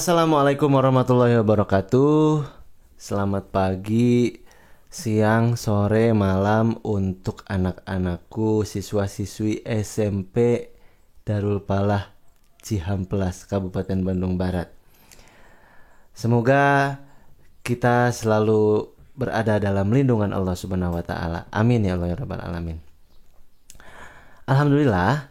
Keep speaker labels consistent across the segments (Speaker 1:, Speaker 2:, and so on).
Speaker 1: Assalamualaikum warahmatullahi wabarakatuh. Selamat pagi, siang, sore, malam untuk anak-anakku siswa-siswi SMP Darul Falah Cihamplas, Kabupaten Bandung Barat. Semoga kita selalu berada dalam lindungan Allah Subhanahu wa taala. Amin ya Allah ya rabbal alamin. Alhamdulillah,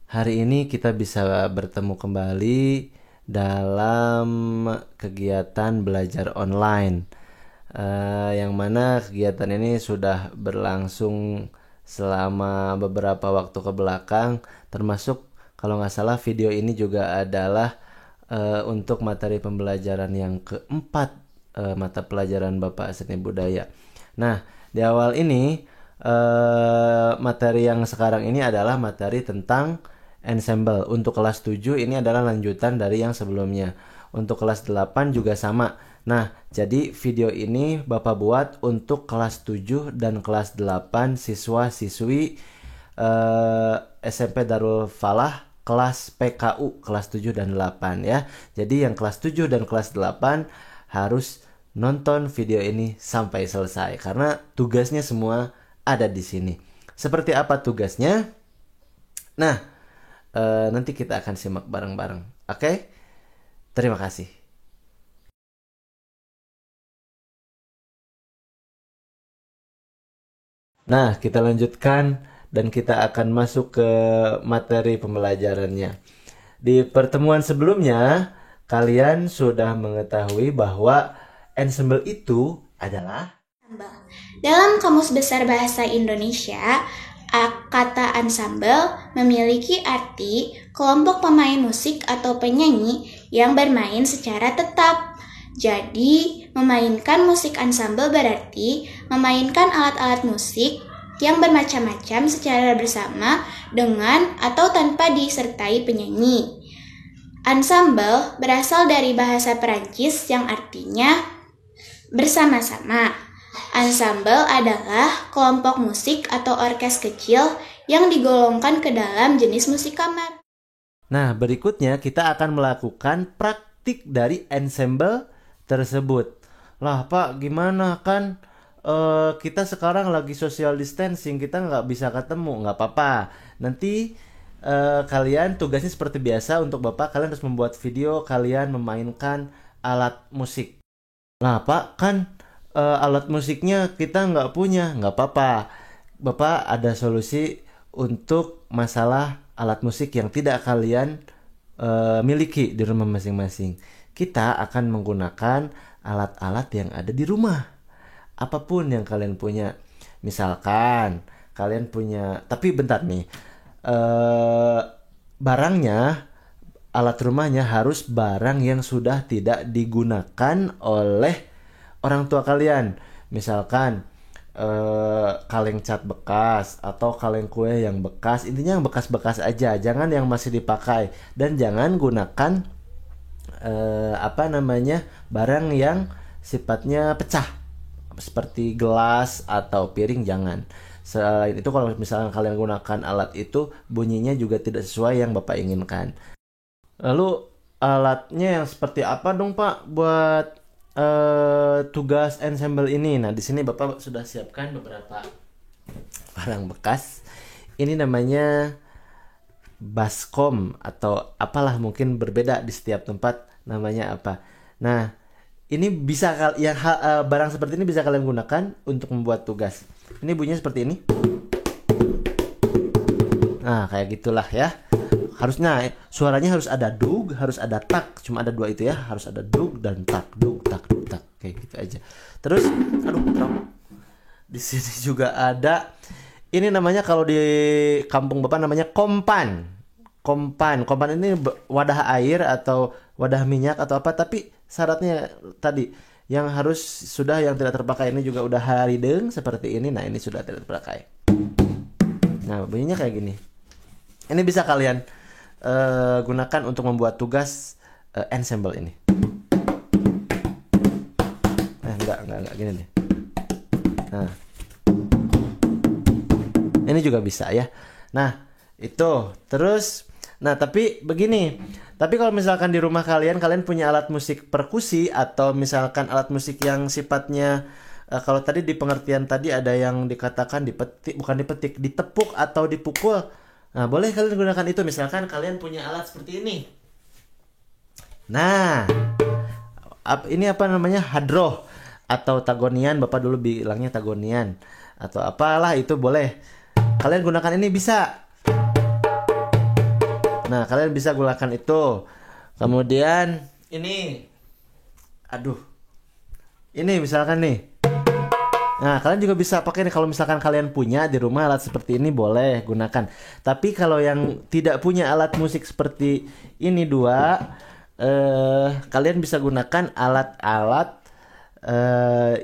Speaker 1: hari ini kita bisa bertemu kembali dalam kegiatan belajar online, yang mana kegiatan ini sudah berlangsung selama beberapa waktu ke belakang, termasuk kalau nggak salah video ini juga adalah untuk materi pembelajaran yang keempat, mata pelajaran Bapak Seni Budaya. Nah, di awal ini materi yang sekarang ini adalah materi tentang ensemble. Untuk kelas 7 ini adalah lanjutan dari yang sebelumnya. Untuk kelas 8 juga sama. Nah, jadi video ini Bapak buat untuk kelas 7 dan kelas 8 siswa-siswi SMP Darul Falah kelas PKU kelas 7 dan 8 ya. Jadi yang kelas 7 dan kelas 8 harus nonton video ini sampai selesai karena tugasnya semua ada di sini. Seperti apa tugasnya? Nah, nanti kita akan simak bareng-bareng. Oke? Terima kasih. Nah, kita lanjutkan dan kita akan masuk ke materi pembelajarannya. Di pertemuan sebelumnya, kalian sudah mengetahui bahwa ensemble itu adalah
Speaker 2: dalam Kamus Besar Bahasa Indonesia, kata ensemble memiliki arti kelompok pemain musik atau penyanyi yang bermain secara tetap. Jadi, memainkan musik ensemble berarti memainkan alat-alat musik yang bermacam-macam secara bersama dengan atau tanpa disertai penyanyi. Ensemble berasal dari bahasa Perancis yang artinya bersama-sama. Ensemble adalah kelompok musik atau orkes kecil yang digolongkan ke dalam jenis musik kamar.
Speaker 1: Nah, berikutnya kita akan melakukan praktik dari ensemble tersebut. Lah Pak, gimana kan kita sekarang lagi social distancing, kita nggak bisa ketemu. Nggak apa-apa. Nanti kalian tugasnya seperti biasa untuk Bapak, kalian harus membuat video kalian memainkan alat musik. Lah Pak, kan alat musiknya kita nggak punya. Nggak apa-apa, Bapak ada solusi untuk masalah alat musik yang tidak kalian miliki di rumah masing-masing. Kita akan menggunakan alat-alat yang ada di rumah, apapun yang kalian punya. Misalkan kalian punya, tapi bentar nih, barangnya, alat rumahnya harus barang yang sudah tidak digunakan oleh orang tua kalian. Misalkan kaleng cat bekas atau kaleng kue yang bekas, intinya yang bekas-bekas aja, jangan yang masih dipakai, dan jangan gunakan barang yang sifatnya pecah seperti gelas atau piring, jangan. Selain itu, kalau misalnya kalian gunakan alat itu, bunyinya juga tidak sesuai yang Bapak inginkan. Lalu alatnya yang seperti apa dong Pak buat tugas ensemble ini? Nah, di sini Bapak sudah siapkan beberapa barang bekas. Ini namanya baskom atau apalah, mungkin berbeda di setiap tempat namanya apa. Nah, ini bisa barang seperti ini bisa kalian gunakan untuk membuat tugas. Ini bunyinya seperti ini. Nah, kayak gitulah ya. Harusnya suaranya harus ada dug, harus ada tak. Cuma ada dua itu ya, harus ada dug dan tak, dug tak, dug tak, kayak gitu aja. Terus, di sini juga ada. Ini namanya kalau di kampung Bapak namanya kompan. Kompan ini wadah air atau wadah minyak atau apa. Tapi syaratnya tadi yang yang tidak terpakai ini juga udah harideng seperti ini. Nah, ini sudah tidak terpakai. Nah, bunyinya kayak gini. Ini bisa kalian gunakan untuk membuat tugas ensemble ini. Enggak gini deh. Nah, ini juga bisa ya. Nah, itu terus Nah, tapi begini. Tapi kalau misalkan di rumah kalian punya alat musik perkusi atau misalkan alat musik yang sifatnya kalau tadi di pengertian tadi ada yang dikatakan dipetik, bukan dipetik, ditepuk atau dipukul. Nah, boleh kalian gunakan itu. Misalkan kalian punya alat seperti ini. Nah, ini apa namanya? Hadroh atau tagonian. Bapak dulu bilangnya tagonian atau apalah itu boleh. Kalian gunakan ini bisa. Nah, kalian bisa gunakan itu. Kemudian ini. Aduh. Ini misalkan nih. Nah, kalian juga bisa pakai nih kalau misalkan kalian punya di rumah alat seperti ini boleh gunakan. Tapi kalau yang tidak punya alat musik seperti ini dua, kalian bisa gunakan alat-alat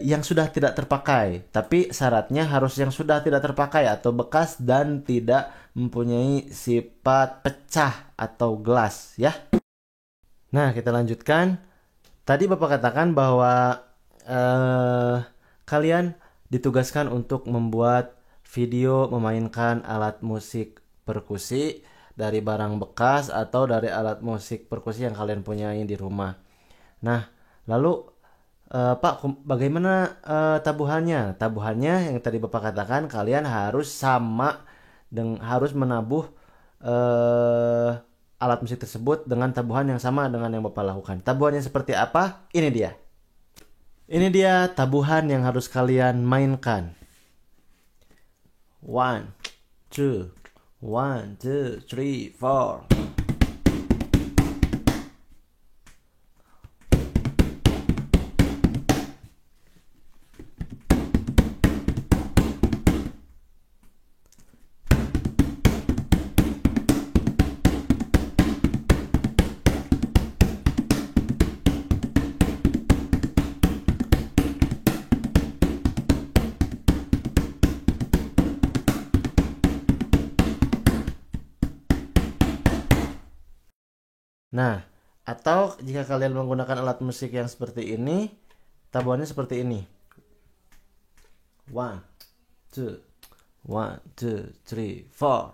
Speaker 1: yang sudah tidak terpakai. Tapi syaratnya harus yang sudah tidak terpakai atau bekas dan tidak mempunyai sifat pecah atau gelas ya. Nah, kita lanjutkan. Tadi Bapak katakan bahwa kalian ditugaskan untuk membuat video memainkan alat musik perkusi dari barang bekas atau dari alat musik perkusi yang kalian punyai di rumah. Nah, lalu Pak, bagaimana tabuhannya? Tabuhannya yang tadi Bapak katakan kalian harus sama harus menabuh alat musik tersebut dengan tabuhan yang sama dengan yang Bapak lakukan. Tabuhannya seperti apa? Ini dia. Ini dia tabuhan yang harus kalian mainkan. 1, 2, 1, 2, 3, 4. Nah, atau jika kalian menggunakan alat musik yang seperti ini, tabuhannya seperti ini. 1, 2, 1, 2, 3, 4.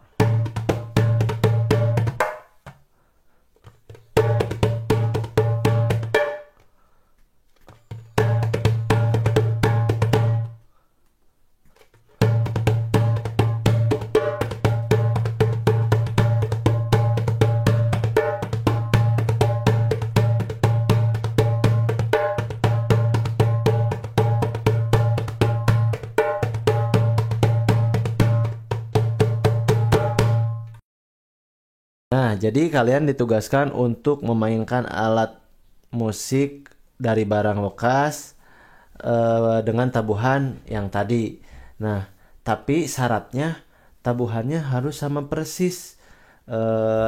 Speaker 1: Nah, jadi kalian ditugaskan untuk memainkan alat musik dari barang bekas dengan tabuhan yang tadi. Nah, tapi syaratnya tabuhannya harus sama persis.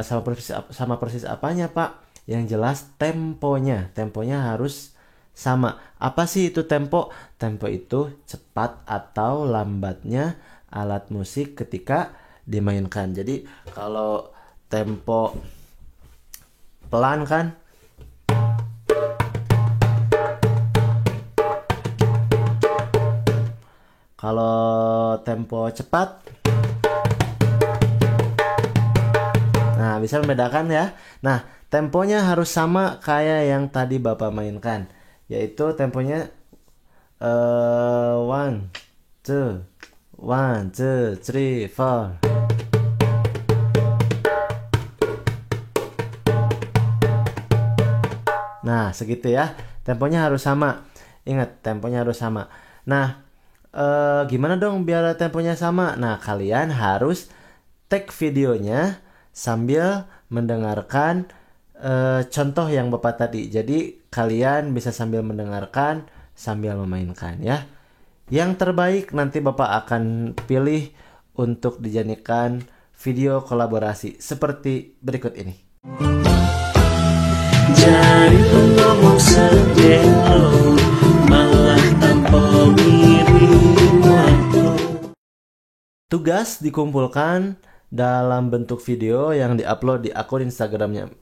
Speaker 1: Sama persis apanya, Pak? Yang jelas temponya harus sama. Apa sih itu tempo? Tempo itu cepat atau lambatnya alat musik ketika dimainkan. Jadi kalau tempo pelan kan, kalau tempo cepat, nah bisa membedakan ya. Nah, temponya harus sama kayak yang tadi Bapak mainkan, yaitu temponya 1, 2, 1, 2, 3, 4. Nah, segitu ya. Temponya harus sama. Ingat, temponya harus sama. Nah, gimana dong biar temponya sama? Nah, kalian harus take videonya sambil mendengarkan contoh yang Bapak tadi. Jadi, kalian bisa sambil mendengarkan, sambil memainkan ya. Yang terbaik nanti Bapak akan pilih untuk dijadikan video kolaborasi seperti berikut ini.
Speaker 3: Jadi ngomong sedelo malah tanpa miring waktu.
Speaker 1: Tugas dikumpulkan dalam bentuk video yang diupload di akun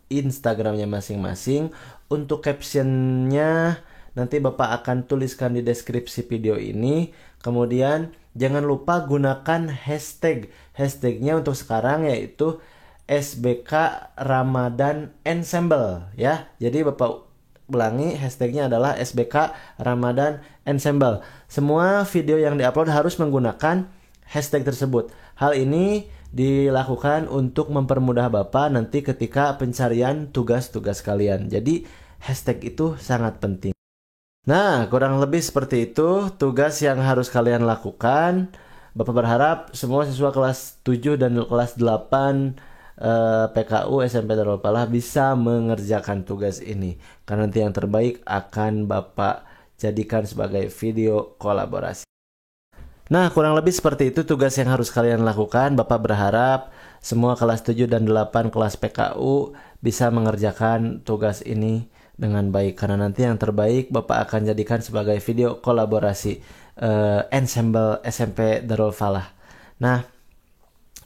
Speaker 1: Instagramnya masing-masing. Untuk captionnya nanti Bapak akan tuliskan di deskripsi video ini. Kemudian jangan lupa gunakan hashtag. Hashtagnya untuk sekarang yaitu SBK Ramadan Ensemble ya. Jadi Bapak ulangi, hashtagnya adalah SBK Ramadan Ensemble. Semua video yang diupload harus menggunakan hashtag tersebut. Hal ini dilakukan untuk mempermudah Bapak nanti ketika pencarian tugas-tugas kalian. Jadi hashtag itu sangat penting. Nah, kurang lebih seperti itu tugas yang harus kalian lakukan. Bapak berharap semua siswa kelas 7 dan kelas 8 PKU SMP Darul Falah bisa mengerjakan tugas ini. Karena nanti yang terbaik akan Bapak jadikan sebagai video kolaborasi. Nah, kurang lebih seperti itu tugas yang harus kalian lakukan. Bapak berharap semua kelas 7 dan 8 kelas PKU bisa mengerjakan tugas ini dengan baik. Karena nanti yang terbaik Bapak akan jadikan sebagai video kolaborasi ensemble SMP Darul Falah. Nah,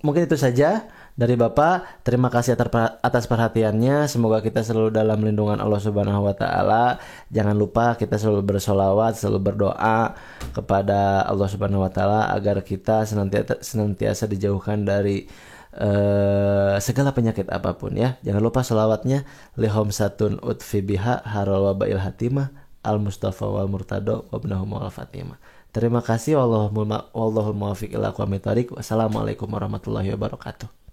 Speaker 1: mungkin itu saja dari Bapak. Terima kasih atas perhatiannya. Semoga kita selalu dalam lindungan Allah Subhanahu wa taala. Jangan lupa kita selalu bersolawat, selalu berdoa kepada Allah Subhanahu wa taala agar kita senantiasa dijauhkan dari segala penyakit apapun ya. Jangan lupa solawatnya lihom satun utfi biha haral wabail hatimah al mustafa wal murtado wabnahum wal fatimah. Terima kasih. Wallahul muwaffiq ila aqwamit thoriq. Wassalamualaikum warahmatullahi wabarakatuh.